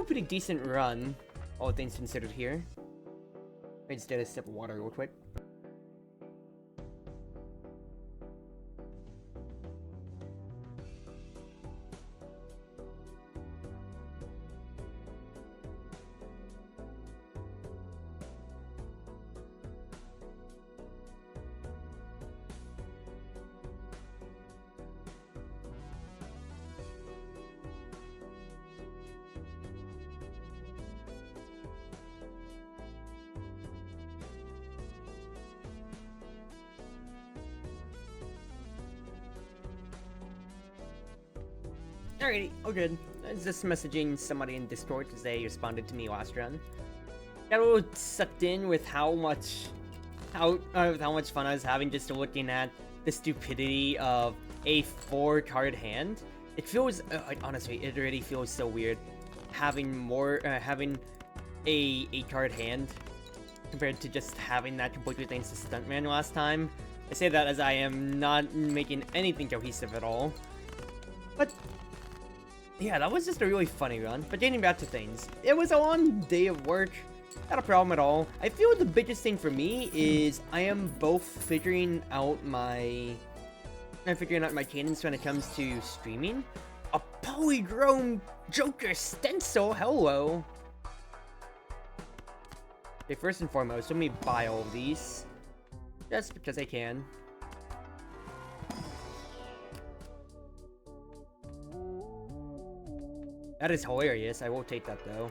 a pretty decent run, all things considered here. I just did a sip of water real quick. Alrighty, all good. I was just messaging somebody in Discord because they responded to me last run. Got a little sucked in with how much fun I was having just looking at the stupidity of a 4-card hand. It feels, honestly, it already feels so weird having having a 8-card hand compared to just having that completely thanks to Stuntman last time. I say that as I am not making anything cohesive at all. But yeah, that was just a really funny run. But getting back to things, it was a long day of work. Not a problem at all. I feel the biggest thing for me is I am both figuring out my cadence when it comes to streaming. A polychrome Joker Stencil, hello. Okay, first and foremost, let me buy all of these. Just because I can. That is hilarious. I will take that though.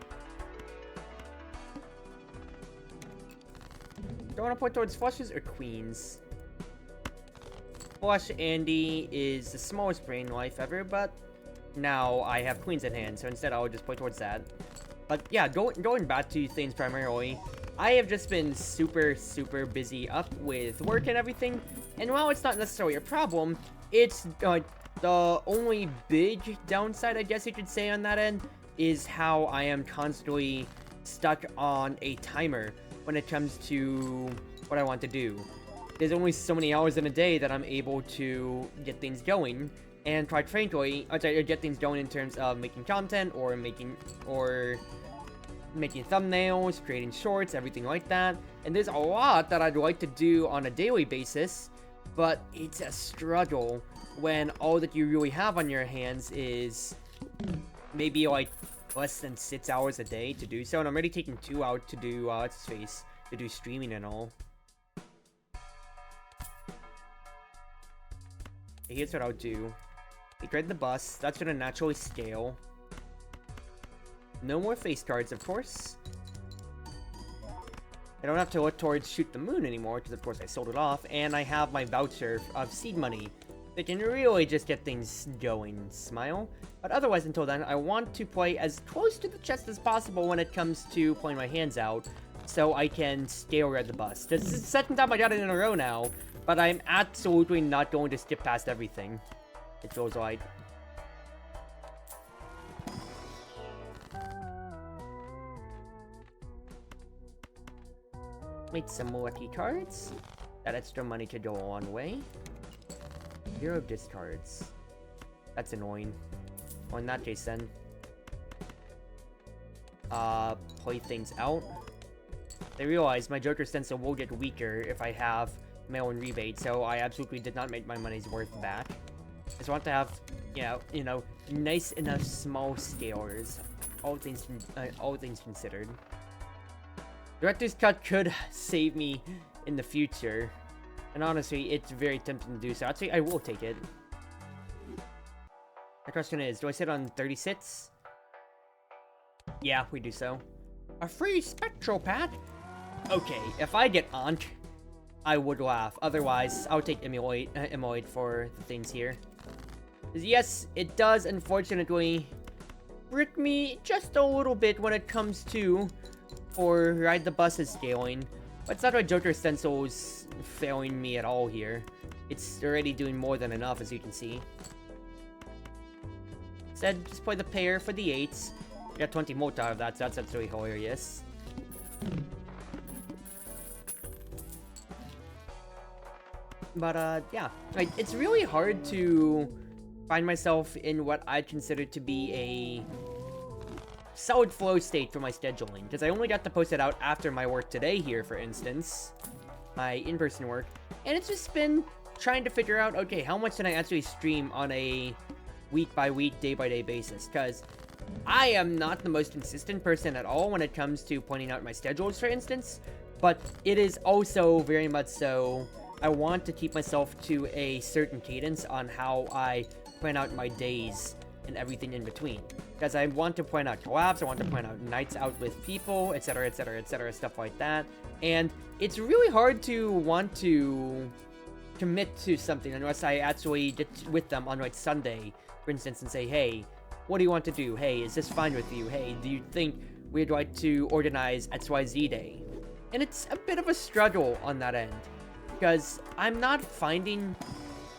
Do I want to point towards flushes or queens? Flush Andy is the smallest brain life ever, but now I have queens in hand, so instead I'll just point towards that. But yeah, going back to things primarily, I have just been super busy up with work and everything, and while it's not necessarily a problem, it's the only big downside, I guess you could say, on that end is how I am constantly stuck on a timer when it comes to what I want to do. There's only so many hours in a day that I'm able to get things going, and quite frankly, get things going in terms of making content or making thumbnails, creating shorts, everything like that. And there's a lot that I'd like to do on a daily basis, but it's a struggle when all that you really have on your hands is maybe like less than 6 hours a day to do so, and I'm already taking 2 out to do to do streaming and all. Okay, here's what I'll do. Grade the bus, that's gonna naturally scale. No more face cards, of course. I don't have to look towards Shoot the Moon anymore, because of course I sold it off, and I have my voucher of seed money. They can really just get things going, smile. But otherwise, until then, I want to play as close to the chest as possible when it comes to playing my hands out, so I can scale Red the Bus. This is the second time I got it in a row now, but I'm absolutely not going to skip past everything. It feels like. Made some lucky cards. That extra money could go a long way. 0 discards. That's annoying. Well, in that case then. Play things out. I realize my Joker Stencil will get weaker if I have mail-in rebate, so I absolutely did not make my money's worth back. I just want to have, you know, nice enough small scalers. All things considered. Director's Cut could save me in the future. And honestly, it's very tempting to do so. Actually, I will take it. The question is, do I sit on 36? Yeah, we do so. A free Spectral Pack? Okay, if I get Ankh, I would laugh. Otherwise, I would take Emoid for the things here. Yes, it does, unfortunately, brick me just a little bit when it comes to or Ride the Bus scaling. But it's not like Joker Stencil's failing me at all here. It's already doing more than enough, as you can see. Instead, just play the pair for the 8s. We got 20 multi out of that, so that's absolutely hilarious. But, yeah. Like, it's really hard to find myself in what I'd consider to be a solid flow state for my scheduling, because I only got to post it out after my work today here, for instance, my in-person work, and it's just been trying to figure out, okay, how much can I actually stream on a week-by-week, day-by-day basis, because I am not the most consistent person at all when it comes to pointing out my schedules, for instance, but it is also very much so, I want to keep myself to a certain cadence on how I plan out my days and everything in between. Because I want to point out collabs, I want to point out nights out with people, etc, etc, etc, stuff like that. And it's really hard to want to commit to something unless I actually get with them on like Sunday, for instance, and say, hey, what do you want to do? Hey, is this fine with you? Hey, do you think we'd like to organize XYZ Day? And it's a bit of a struggle on that end, because I'm not finding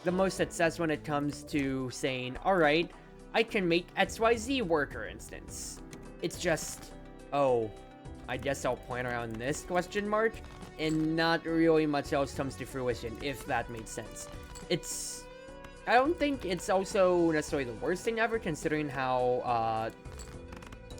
the most success when it comes to saying, alright, I can make XYZ work, for instance. It's just, oh, I guess I'll plan around this question mark, and not really much else comes to fruition, if that made sense. I don't think it's also necessarily the worst thing ever, considering how,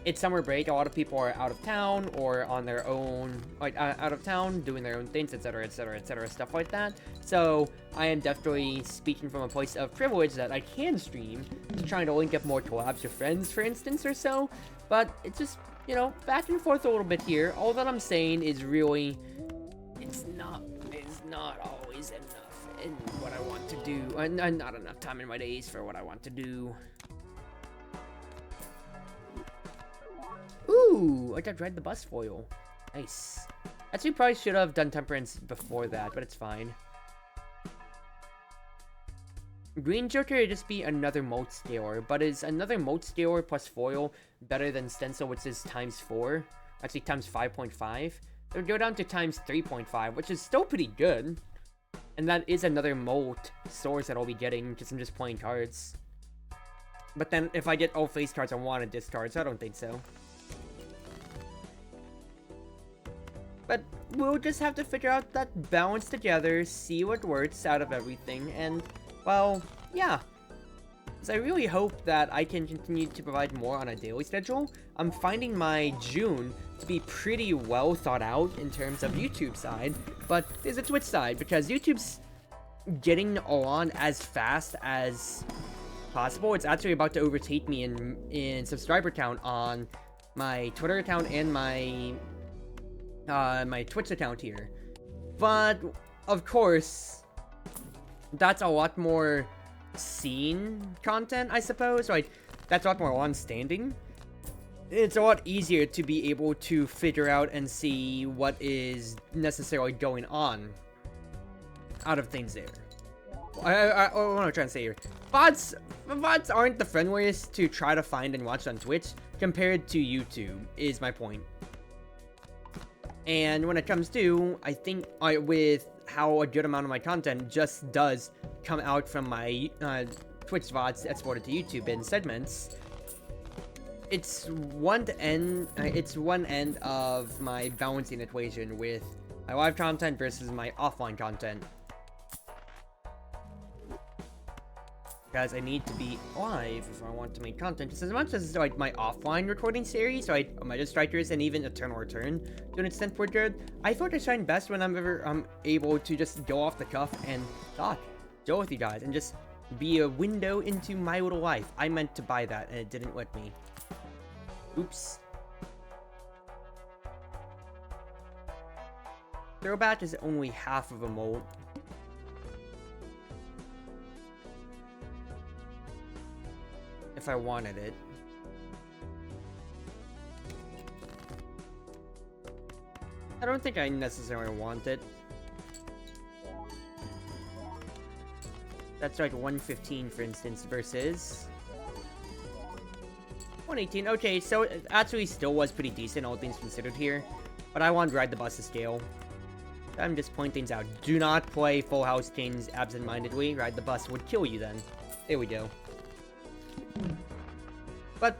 it's summer break, a lot of people are out of town, or on their own, like, out of town, doing their own things, etc, etc, etc, stuff like that. So, I am definitely speaking from a place of privilege that I can stream, trying to link up more collabs with friends, for instance, or so, but it's just, you know, back and forth a little bit here. All that I'm saying is really, it's not always enough in what I want to do, and not enough time in my days for what I want to do. Ooh, I got Ride the Bus foil. Nice. Actually, probably should have done Temperance before that, but it's fine. Green Joker would just be another mote scaler, but is another mote scaler plus foil better than Stencil, which is times 4? Actually, times 5.5? It would go down to times 3.5, which is still pretty good. And that is another mote source that I'll be getting, because I'm just playing cards. But then, if I get all face cards, I want to discard, so I don't think so. But we'll just have to figure out that balance together, see what works out of everything, and, well, yeah. So I really hope that I can continue to provide more on a daily schedule. I'm finding my June to be pretty well thought out in terms of YouTube side, but there's a Twitch side, because YouTube's getting on as fast as possible. It's actually about to overtake me in subscriber count on my Twitter account and my Twitch account here. But, of course, that's a lot more scene content, I suppose. Like, that's a lot more long-standing. It's a lot easier to be able to figure out and see what is necessarily going on out of things there. What am I trying to say here? Bots aren't the friendliest to try to find and watch on Twitch compared to YouTube, is my point. And when it comes to, I think with how a good amount of my content just does come out from my Twitch VODs exported to YouTube in segments, it's one end of my balancing equation with my live content versus my offline content. Because I need to be live if I want to make content. Just as much as like my offline recording series, like my Strikers and even Eternal Return, to an extent were good. I thought I shine best when I'm able to just go off the cuff and talk, go with you guys, and just be a window into my little life. I meant to buy that and it didn't let me. Oops. Throwback is only half of a mold. If I wanted it. I don't think I necessarily want it. That's like 115, for instance, versus 118. Okay, so it actually still was pretty decent, all things considered here. But I want to ride the bus to scale. I'm just pointing things out. Do not play Full House Kings absent-mindedly. Ride the bus would kill you then. There we go. But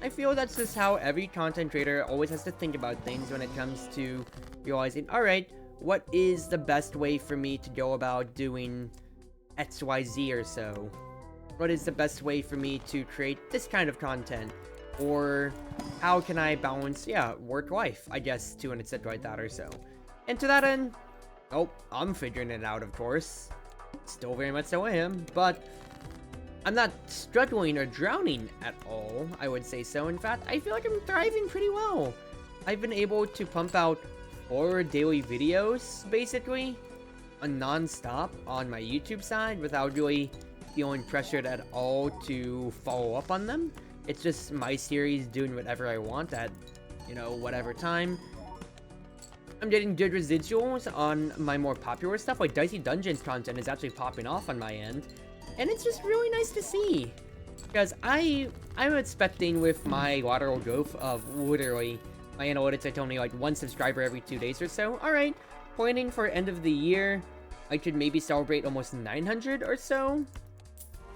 I feel that's just how every content creator always has to think about things when it comes to realizing, alright, what is the best way for me to go about doing XYZ or so? What is the best way for me to create this kind of content? Or how can I balance, yeah, work-life, I guess, to an extent like that or so. And to that end, oh, I'm figuring it out, of course. Still very much so I am, but I'm not struggling or drowning at all, I would say so. In fact, I feel like I'm thriving pretty well. I've been able to pump out 4 daily videos, basically, non-stop on my YouTube side without really feeling pressured at all to follow up on them. It's just my series doing whatever I want at, you know, whatever time. I'm getting good residuals on my more popular stuff, like Dicey Dungeons content is actually popping off on my end. And it's just really nice to see. Because I'm expecting with my lateral growth of literally, my analytics are telling me like 1 subscriber every 2 days or so. Alright, planning for end of the year, I could maybe celebrate almost 900 or so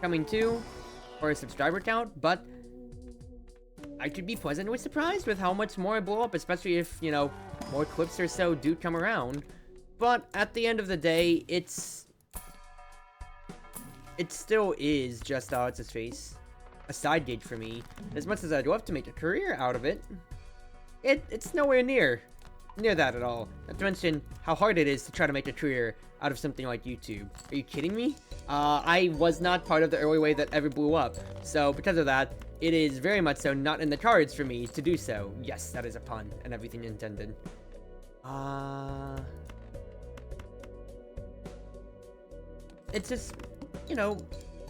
coming to for a subscriber count, but I could be pleasantly surprised with how much more I blow up, especially if, you know, more clips or so do come around. But at the end of the day, it still is just, it's his face, a side gig for me. As much as I'd love to make a career out of it, it's nowhere near that at all. Not to mention how hard it is to try to make a career out of something like YouTube. Are you kidding me? I was not part of the early wave that ever blew up, so because of that, it is very much so not in the cards for me to do so. Yes, that is a pun, and everything intended. It's just, you know,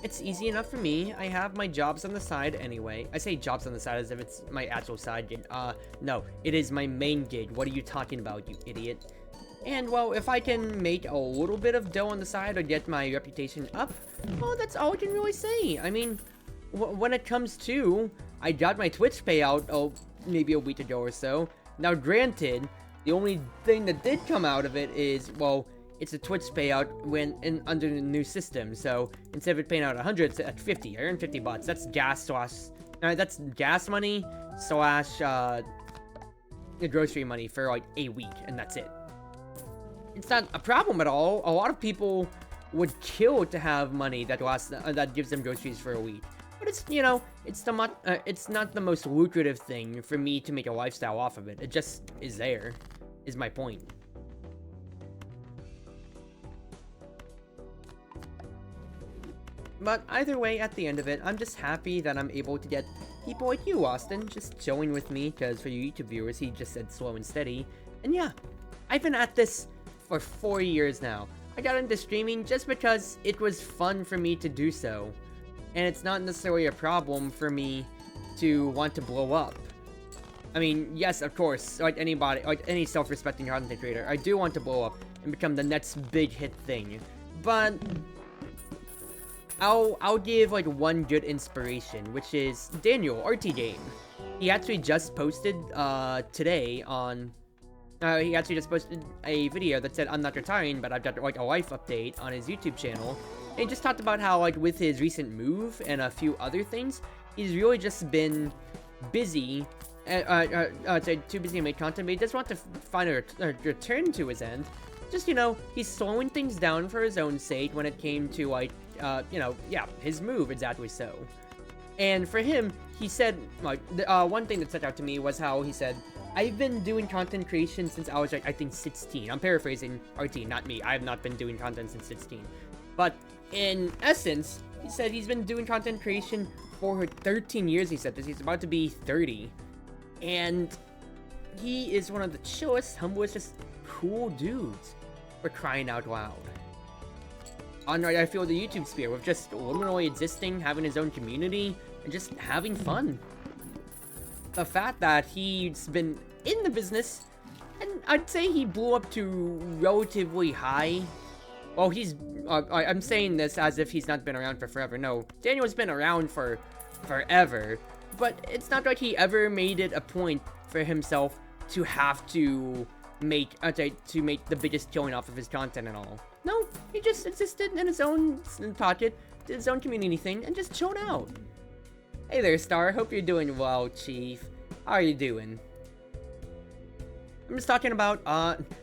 it's easy enough for me. I have my jobs on the side anyway. I say jobs on the side as if it's my actual side gig. No, it is my main gig. What are you talking about, you idiot? And, well, if I can make a little bit of dough on the side or get my reputation up, well, that's all I can really say. I mean, when it comes to, I got my Twitch payout, maybe a week ago or so. Now, granted, the only thing that did come out of it is, well, it's a Twitch payout under the new system. So instead of it paying out 100, it's at 50. I earned 50 bucks. That's gas money slash the grocery money for like a week, and that's it. It's not a problem at all. A lot of people would kill to have money that gives them groceries for a week. But it's, you know, it's not the most lucrative thing for me to make a lifestyle off of it. It just is there, is my point. But either way, at the end of it, I'm just happy that I'm able to get people like you, Austin, just chilling with me, because for you YouTube viewers, he just said slow and steady. And yeah, I've been at this for 4 years now. I got into streaming just because it was fun for me to do so. And it's not necessarily a problem for me to want to blow up. I mean, yes, of course, like anybody, like any self-respecting content creator, I do want to blow up and become the next big hit thing. But I'll give like one good inspiration, which is Daniel, RT Game. He actually just posted today on he actually just posted a video that said I'm not retiring, but I've got like a life update on his YouTube channel. And he just talked about how like with his recent move and a few other things, he's really just been busy. Too busy to make content, but he just wants to find a return to his end. Just, you know, he's slowing things down for his own sake when it came to like you know, yeah, his move, exactly so. And for him, he said, like, one thing that stuck out to me was how he said, I've been doing content creation since I was, like, I think 16. I'm paraphrasing RT, not me. I have not been doing content since 16. But in essence, he said he's been doing content creation for 13 years, he said this. He's about to be 30. And he is one of the chillest, humblest, just cool dudes for crying out loud. I feel the YouTube sphere with just literally existing, having his own community, and just having fun. The fact that he's been in the business, and I'd say he blew up to relatively high. Well, I'm saying this as if he's not been around for forever. No, Daniel's been around for forever, but it's not like he ever made it a point for himself to have to make the biggest killing off of his content and all. No, he just existed in his own pocket, did his own community thing, and just chilled out. Hey there, Star. Hope you're doing well, Chief. How are you doing? I'm just talking about,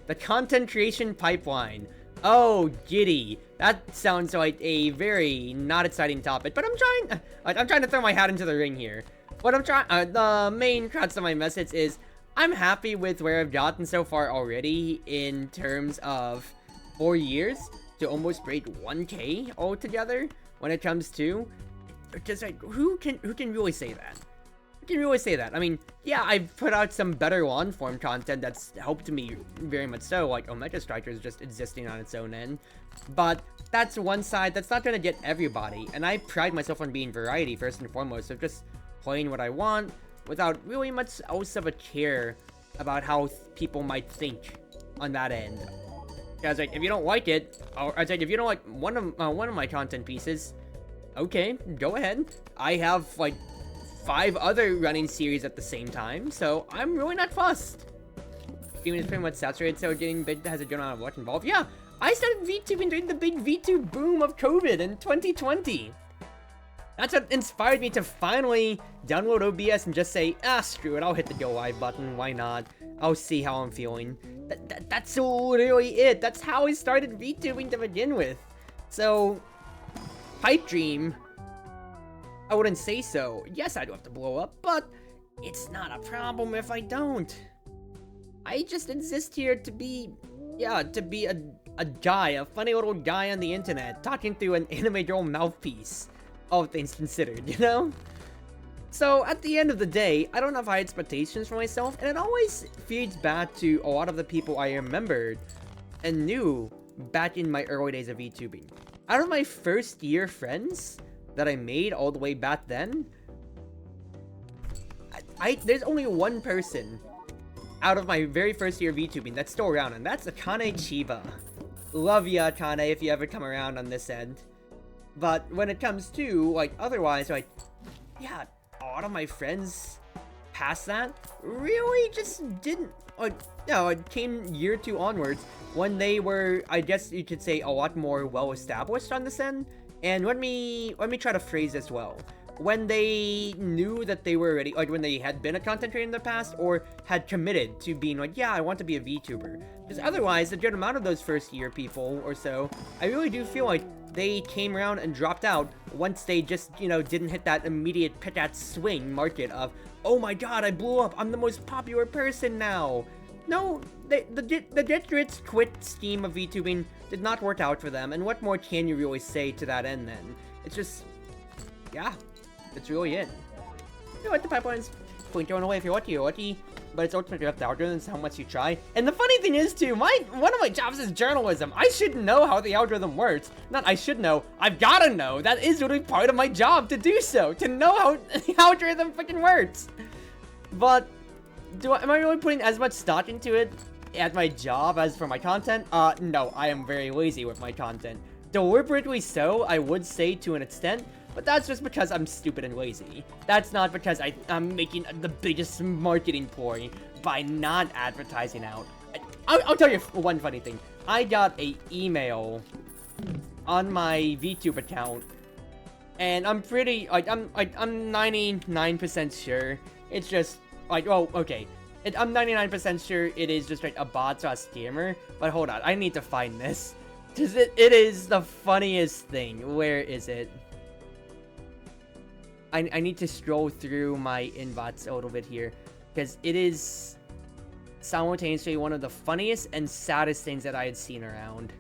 the content creation pipeline. Oh, giddy. That sounds like a very not exciting topic, but I'm trying to throw my hat into the ring here. what I'm trying, the main crux of my message is, I'm happy with where I've gotten so far already in terms of 4 years to almost break 1K altogether when it comes to, just like, who can really say that? Who can really say that? I mean, yeah, I've put out some better long-form content that's helped me very much so, like Omega Strikers just existing on its own end, but that's one side that's not gonna get everybody, and I pride myself on being variety first and foremost, of just playing what I want, without really much else of a care about how people might think on that end. Because like, if you don't like it, or like, if you don't like one of my content pieces, okay, go ahead. I have like 5 other running series at the same time, so I'm really not fussed. Even is pretty much saturated, so getting big has a good amount of luck involved. Yeah, I started VTubing during the big VTube boom of COVID in 2020. That's what inspired me to finally download OBS and just say, screw it, I'll hit the go live button, why not? I'll see how I'm feeling. That's literally it. That's how I started VTubing to begin with. So, pipe dream, I wouldn't say so. Yes, I do have to blow up, but it's not a problem if I don't. I just exist here to be, a guy, a funny little guy on the internet, talking through an anime girl mouthpiece. All things considered, you know? So, at the end of the day, I don't have high expectations for myself, and it always feeds back to a lot of the people I remembered and knew back in my early days of VTubing. Out of my first year friends that I made all the way back then, there's only one person out of my very first year of VTubing that's still around, and that's Akane Chiba. Love ya, Akane, if you ever come around on this end. But when it comes to, like, otherwise, like, yeah, a lot of my friends past that really just didn't, like, it came year 2 onwards when they were, I guess you could say, a lot more well-established on this end. And let me try to phrase this well. When they knew that they were ready, like when they had been a content creator in the past or had committed to being like, yeah, I want to be a VTuber. Because otherwise, a good amount of those first year people or so, I really do feel like they came around and dropped out once they just, didn't hit that immediate pick-at-swing market of, oh my god, I blew up, I'm the most popular person now. No, the get-rich-quit scheme of VTubing did not work out for them, and what more can you really say to that end then? It's just, yeah, that's really it. You know what, the pipeline's point thrown away if you're lucky, but it's ultimately up to algorithms how much you try. And the funny thing is too, one of my jobs is journalism. I should know how the algorithm works. Not I should know, I've gotta know. That is really part of my job to do so, to know how the algorithm freaking works. But am I really putting as much stock into it at my job as for my content? No, I am very lazy with my content. Deliberately so, I would say, to an extent, but that's just because I'm stupid and lazy. That's not because I'm making the biggest marketing ploy by not advertising out. I'll tell you one funny thing. I got a email on my VTube account, and I'm pretty, I'm 99% sure it's just, well, okay. I'm 99% sure it is just like a bot or a scammer, but hold on, I need to find this. Because it is the funniest thing. Where is it? I need to scroll through my inbox a little bit here, because it is simultaneously one of the funniest and saddest things that I had seen around.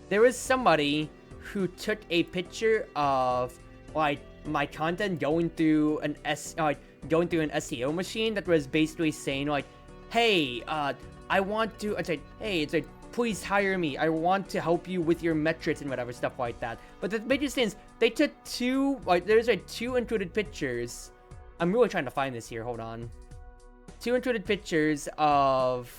There was somebody who took a picture of, like, my content going through an SEO machine that was basically saying, like, hey, I want to, it's like, please hire me, I want to help you with your metrics and whatever, stuff like that. But the biggest thing is, they took there's like 2 included pictures. I'm really trying to find this here, hold on. 2 included pictures of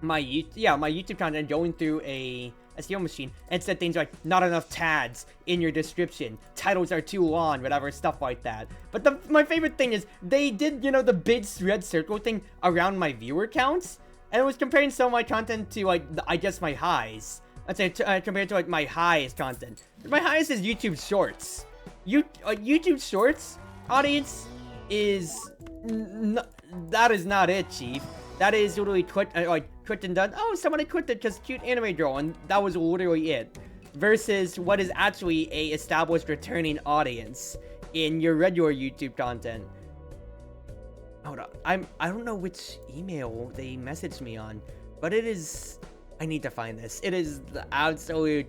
my YouTube content going through a SEO machine, and said things like, not enough tags in your description, titles are too long, whatever, stuff like that. But my favorite thing is, they did, the big red circle thing around my viewer counts, and it was comparing some of my content to, like, I guess my highs. Let's say, compared to, like, my highest content. My highest is YouTube Shorts. YouTube Shorts audience is, that is not it, Chief. That is literally quit and done. Oh, somebody quit it because cute anime girl, and that was literally it. Versus what is actually a established returning audience in your regular YouTube content. Hold on, I don't know which email they messaged me on, but it is, I need to find this. It is the absolute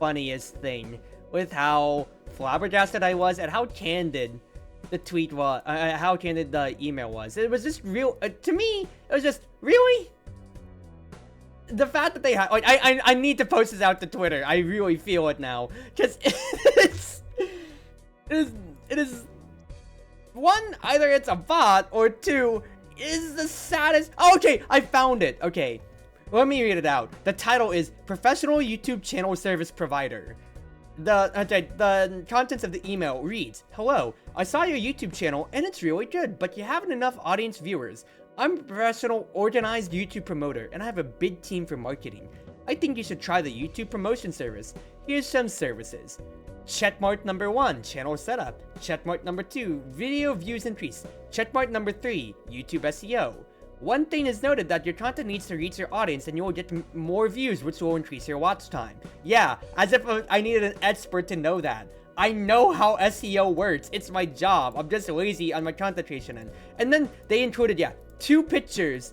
funniest thing with how flabbergasted I was and how candid the tweet was, how candid the email was. It was just real, to me, it was just, really? The fact that they had, like, I need to post this out to Twitter. I really feel it now. Just, it is, one, either it's a bot, or two, is the saddest. Oh, okay, I found it. Okay, let me read it out. The title is Professional YouTube Channel Service Provider. The contents of the email reads, "Hello, I saw your YouTube channel and it's really good, but you haven't enough audience viewers. I'm a professional, organized YouTube promoter and I have a big team for marketing. I think you should try the YouTube promotion service. Here's some services. Checkmark number 1, channel setup. Checkmark number 2, video views increase. Checkmark number 3, YouTube SEO. One thing is noted that your content needs to reach your audience and you will get more views, which will increase your watch time." Yeah, as if I needed an expert to know that. I know how SEO works. It's my job. I'm just lazy on my content creation end. And then they included, 2 pictures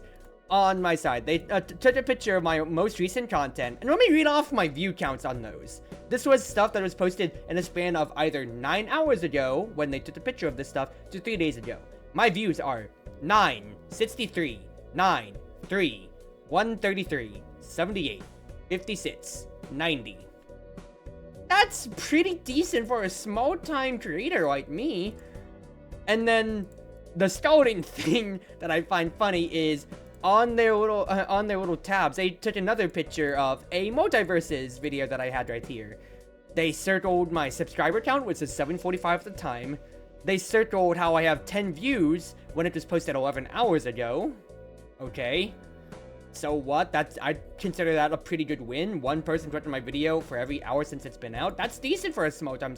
on my side. They took a picture of my most recent content. And let me read off my view counts on those. This was stuff that was posted in a span of either 9 hours ago, when they took a picture of this stuff, to 3 days ago. My views are 9, 63, 9, 3, 133, 78, 56, 90. That's pretty decent for a small-time creator like me. And then the scouting thing that I find funny is on their little tabs, they took another picture of a multiverses video that I had right here. They circled my subscriber count, which is 745 at the time. They circled how I have 10 views when it was posted 11 hours ago. Okay. So what? I consider that a pretty good win. One person clicked on my video for every hour since it's been out. That's decent for a small-time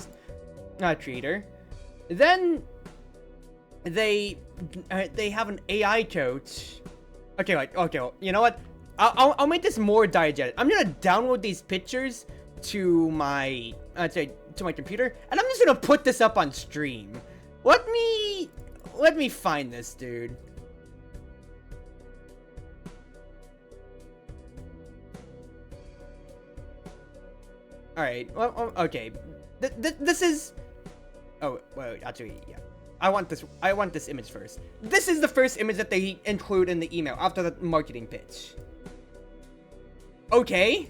creator. Then they have an AI coach. Okay, well, you know what? I'll make this more diegetic. I'm gonna download these pictures to my computer, and I'm just gonna put this up on stream. Let me find this, dude. Alright, well, okay. This is... Oh, wait, actually, yeah. I want this image first. This is the first image that they include in the email after the marketing pitch. Okay.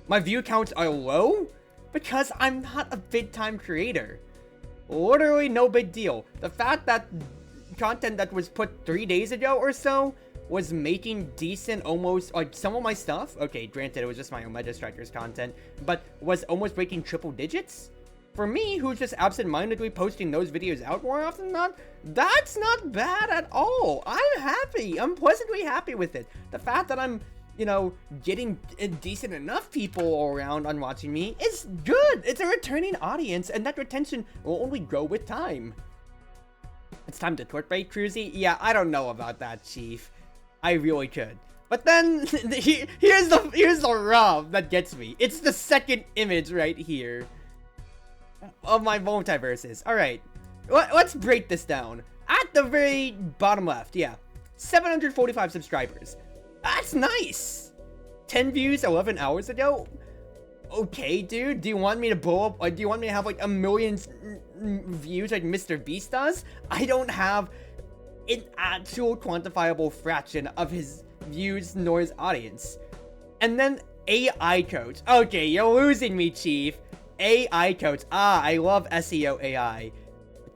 My view counts are low because I'm not a big-time creator. Literally no big deal. The fact that content that was put 3 days ago or so was making decent, almost, like, some of my stuff. Okay, granted, it was just my Omega Strikers content, but was almost breaking triple digits. For me, who's just absent-mindedly posting those videos out more often than not, that's not bad at all. I'm happy. I'm pleasantly happy with it. The fact that I'm, you know, getting decent enough people around on watching me is good. It's a returning audience, and that retention will only grow with time. It's time to clickbait, Cruzy? Yeah, I don't know about that, Chief. I really could. But then, here's the rub that gets me. It's the second image right here of my multiverses. Alright, let's break this down. At the very bottom left, 745 subscribers. That's nice. 10 views 11 hours ago. Okay, dude, do you want me to blow up? Like, do you want me to have like 1 million views like Mr. Beast does? I don't have an actual quantifiable fraction of his views nor his audience. And then AI coach. Okay, you're losing me, Chief. AI coach. I love SEO AI.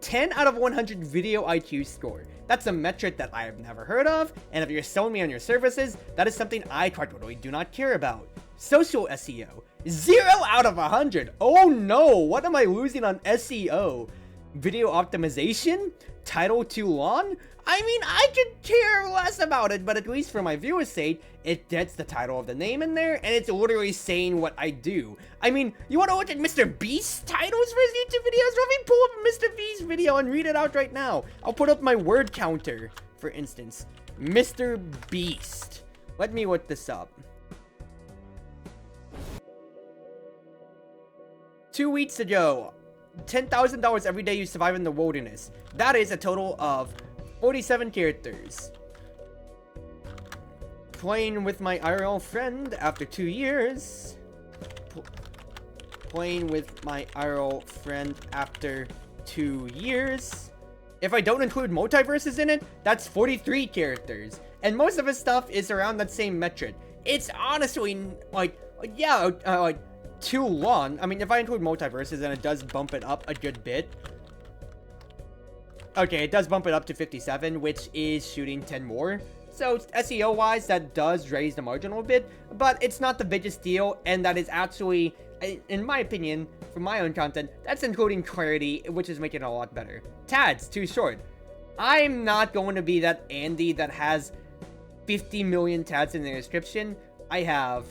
10 out of 100 video IQ score. That's a metric that I have never heard of, and if you're selling me on your services, that is something I totally do not care about. Social SEO. 0 out of 100. Oh no, what am I losing on SEO? Video optimization? Title too long? I mean, I could care less about it, but at least for my viewers' sake, it gets the title of the name in there, and it's literally saying what I do. I mean, you want to look at Mr. Beast's titles for his YouTube videos? Let me pull up a Mr. Beast video and read it out right now. I'll put up my word counter, for instance. Mr. Beast. Let me look this up. 2 weeks ago, $10,000 every day you survive in the wilderness. That is a total of 47 characters. Playing with my IRL friend after 2 years. Playing with my IRL friend after 2 years. If I don't include multiverses in it, that's 43 characters. And most of his stuff is around that same metric. It's honestly, like, yeah, like, too long. I mean, if I include multiverses, then it does bump it up a good bit. Okay, it does bump it up to 57, which is shooting 10 more. So, SEO-wise, that does raise the margin a little bit, but it's not the biggest deal, and that is actually, in my opinion, for my own content, that's including clarity, which is making it a lot better. Tags, too short. I'm not going to be that Andy that has 50 million tags in the description. I have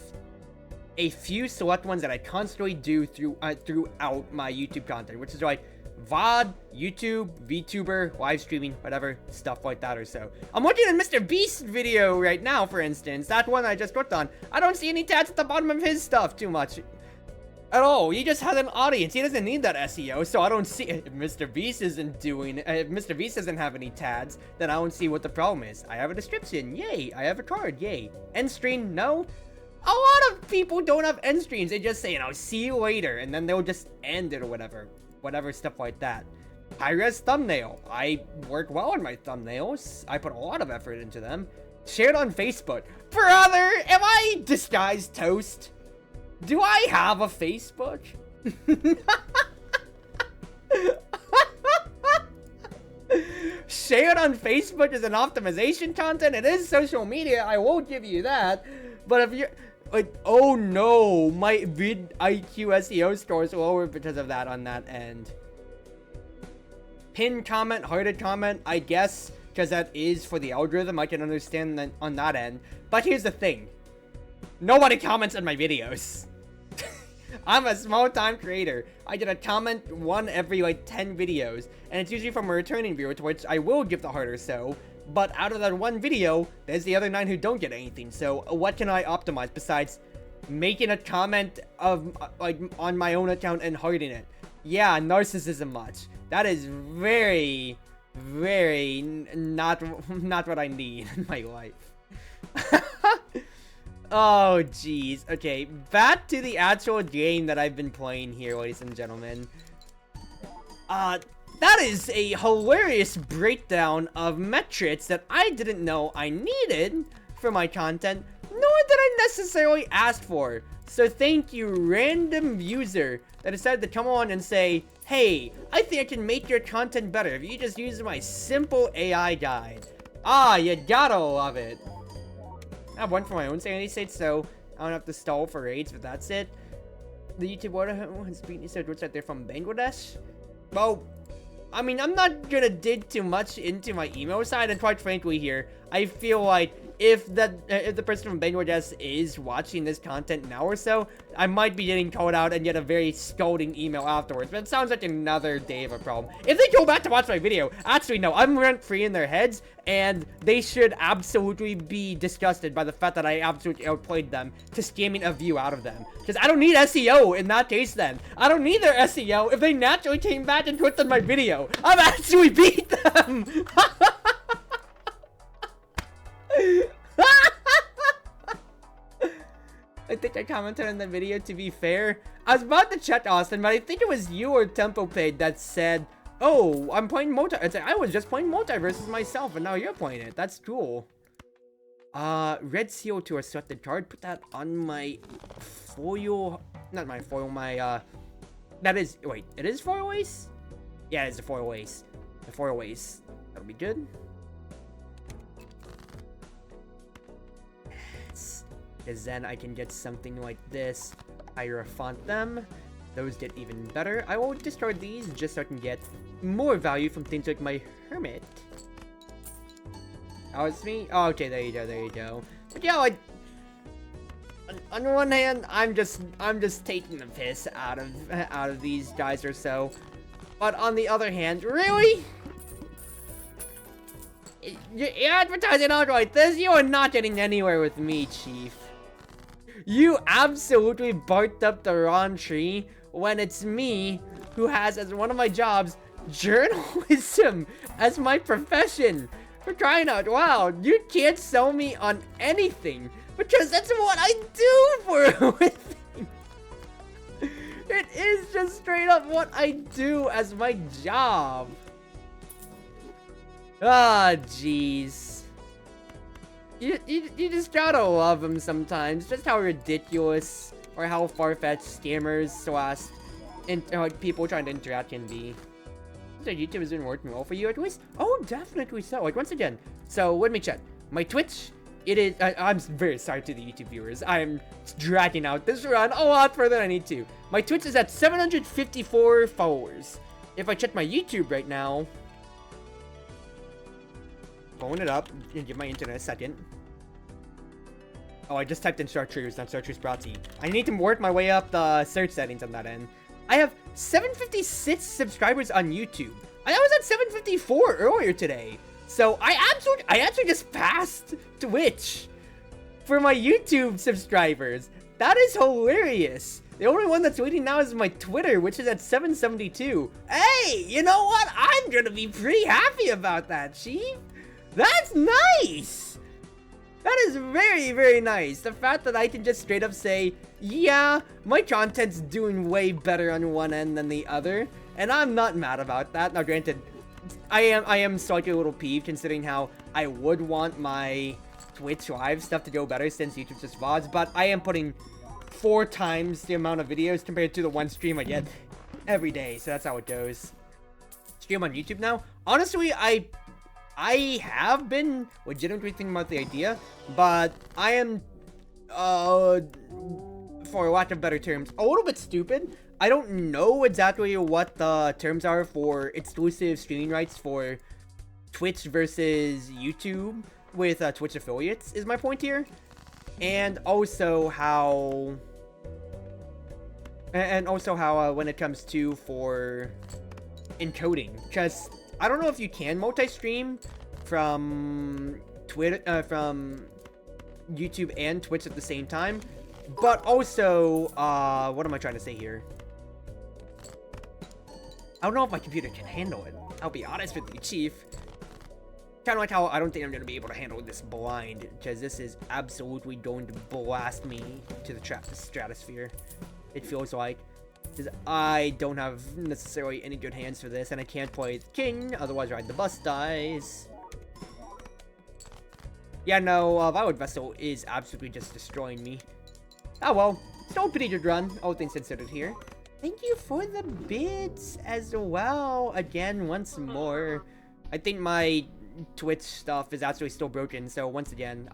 a few select ones that I constantly do throughout my YouTube content, which is like VOD, YouTube, VTuber, live streaming, whatever, stuff like that or so. I'm looking at Mr. Beast's video right now, for instance. That one I just worked on. I don't see any tags at the bottom of his stuff too much at all. He just has an audience. He doesn't need that SEO, so I don't see if Mr. Beast isn't doing. If Mr. Beast doesn't have any tags, then I don't see what the problem is. I have a description, yay. I have a card, yay. End stream, no. A lot of people don't have end streams. They just say, you know, see you later, and then they'll just end it or whatever. Whatever, stuff like that. High-res thumbnail. I work well on my thumbnails. I put a lot of effort into them. Shared on Facebook. Brother, am I disguised toast? Do I have a Facebook? Shared on Facebook is an optimization content. It is social media. I will give you that. But if you're like, oh no, my vid IQ SEO score is lower because of that on that end. Pinned comment, hearted comment, I guess, because that is for the algorithm. I can understand that on that end. But here's the thing. Nobody comments on my videos. I'm a small-time creator. I get a comment one every, like, 10 videos. And it's usually from a returning viewer, to which I will give the heart or so. But out of that one video, there's the other 9 who don't get anything. So what can I optimize besides making a comment of, like, on my own account and hearting it? Yeah, narcissism much. That is very, very not what I need in my life. Oh, jeez. Okay, back to the actual game that I've been playing here, ladies and gentlemen. That is a hilarious breakdown of metrics that I didn't know I needed for my content, nor did I necessarily ask for. So thank you, random user that decided to come on and say, hey, I think I can make your content better if you just use my simple AI guide. Ah, you gotta love it. I have one for my own sanity state, so I don't have to stall for raids, but that's it. The YouTube water has beaten said what's out there from Bangladesh. Well, I mean, I'm not gonna dig too much into my email side, and quite frankly here, I feel like if the person from Bangladesh is watching this content now or so, I might be getting called out and get a very scolding email afterwards, but it sounds like another day of a problem. If they go back to watch my video, actually no, I'm rent-free in their heads, and they should absolutely be disgusted by the fact that I absolutely outplayed them to scamming a view out of them. Because I don't need SEO in that case then. I don't need their SEO if they naturally came back and clicked on my video. I've actually beat them! I think I commented on the video, to be fair. I was about to check Austin, but I think it was you or TempoPaid that said, oh, I'm playing I was just playing multiverses myself, and now you're playing it. That's cool. Red seal to a selected card. Put that on my foil. Not my foil, my, that is, wait, it is foil ace? Yeah, it's a foil ace. The foil ace. That'll be good. Because then I can get something like this. Hierophant them. Those get even better. I will discard these just so I can get more value from things like my Hermit. Oh, it's me? Oh, okay, there you go, there you go. But yeah, like, on one hand, I'm just taking the piss out of these guys or so. But on the other hand, really? You're advertising out like this? You are not getting anywhere with me, Chief. You absolutely barked up the wrong tree when it's me who has as one of my jobs journalism as my profession. For crying out loud, you can't sell me on anything because that's what I do for a living. It is just straight up what I do as my job. Ah, jeez. You just gotta love them sometimes. Just how ridiculous or how far-fetched scammers / people trying to interact can be. So YouTube has been working well for you at least? Oh, definitely so. Like, once again, so let me check. My Twitch, it is, I'm very sorry to the YouTube viewers. I'm dragging out this run a lot further than I need to. My Twitch is at 754 followers. If I check my YouTube right now, pulling it up, and give my internet a second. Oh, I just typed in Chartreuse, not Chartreuse Proxy. I need to work my way up the search settings on that end. I have 756 subscribers on YouTube. I was at 754 earlier today. So I actually just passed Twitch for my YouTube subscribers. That is hilarious. The only one that's waiting now is my Twitter, which is at 772. Hey, you know what? I'm gonna be pretty happy about that, Chief. That's nice. That is very, very nice. The fact that I can just straight up say, yeah, my content's doing way better on one end than the other, and I'm not mad about that. Now, granted, I am slightly a little peeved considering how I would want my Twitch live stuff to go better since YouTube's just VODs, but I am putting 4 times the amount of videos compared to the one stream I get every day, so that's how it goes. Stream on YouTube now? Honestly, I have been legitimately thinking about the idea, but I am, for lack of better terms, a little bit stupid. I don't know exactly what the terms are for exclusive streaming rights for Twitch versus YouTube with Twitch affiliates, is my point here. And also how when it comes to for encoding, because I don't know if you can multi-stream from Twitter, from YouTube and Twitch at the same time, but also, what am I trying to say here? I don't know if my computer can handle it. I'll be honest with you, Chief. Kind of like how I don't think I'm going to be able to handle this blind, because this is absolutely going to blast me to the stratosphere. It feels like. Because I don't have necessarily any good hands for this, and I can't play the king, otherwise Ride the Bus dies. Yeah, no, Violet Vessel is absolutely just destroying me. Oh well, still a pretty good run, all things considered here. Thank you for the bits as well, again, once more. I think my Twitch stuff is actually still broken, so once again,